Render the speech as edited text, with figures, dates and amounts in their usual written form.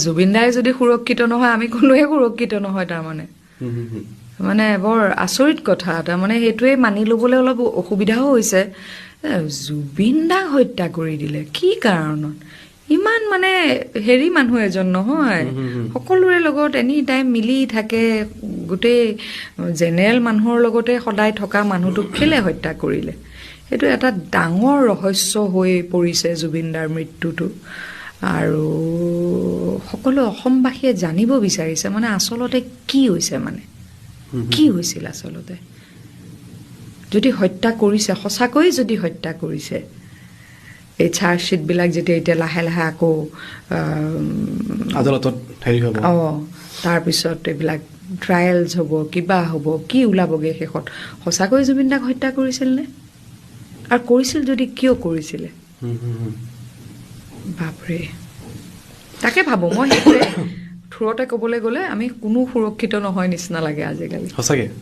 জুবিন দাই যদি সুৰক্ষিত নহয় আমি কোনোৱে সুৰক্ষিত নহয় তাৰমানে মানে বৰ আচৰিত কথা তাৰমানে সেইটোৱে মানি ল'বলৈ অলপ অসুবিধাও হৈছে জুবিন দাক হত্যা কৰি দিলে কি কাৰণত ইমান মানে হেৰি মানুহ এজন নহয় সকলোৰে লগত এনি টাইম মিলি থাকে গোটেই জেনেৰেল মানুহৰ লগতে সদায় থকা মানুহটোক কেলে হত্যা কৰিলে সেইটো এটা ডাঙৰ ৰহস্য হৈ পৰিছে জুবিন দাৰ মৃত্যুটো আৰু সকলো অসমবাসীয়ে জানিব বিচাৰিছে মানে আচলতে কি হৈছে মানে কি হৈছিল আচলতে যদি হত্যা কৰিছে সঁচাকৈ যদি হত্যা কৰিছে এই চাৰ্জশ্বিটবিলাক যেতিয়া এতিয়া লাহে লাহে আকৌ আদালতত হেৰি হ'ব তাৰপিছত এইবিলাক ট্ৰায়েলছ হ'ব কিবা হ'ব কি ওলাবগৈ শেষত সঁচাকৈ জুবিন দাক হত্যা কৰিছিল নে আৰু কৰিছিল যদি কিয় কৰিছিলে বাপৰে তাকে ভাবোঁ মই সেইটোৱে থ্ৰুতে ক'বলৈ গ'লে আমি কোনো সুৰক্ষিত নহয় নিচিনা লাগে আজিকালি সঁচাকৈ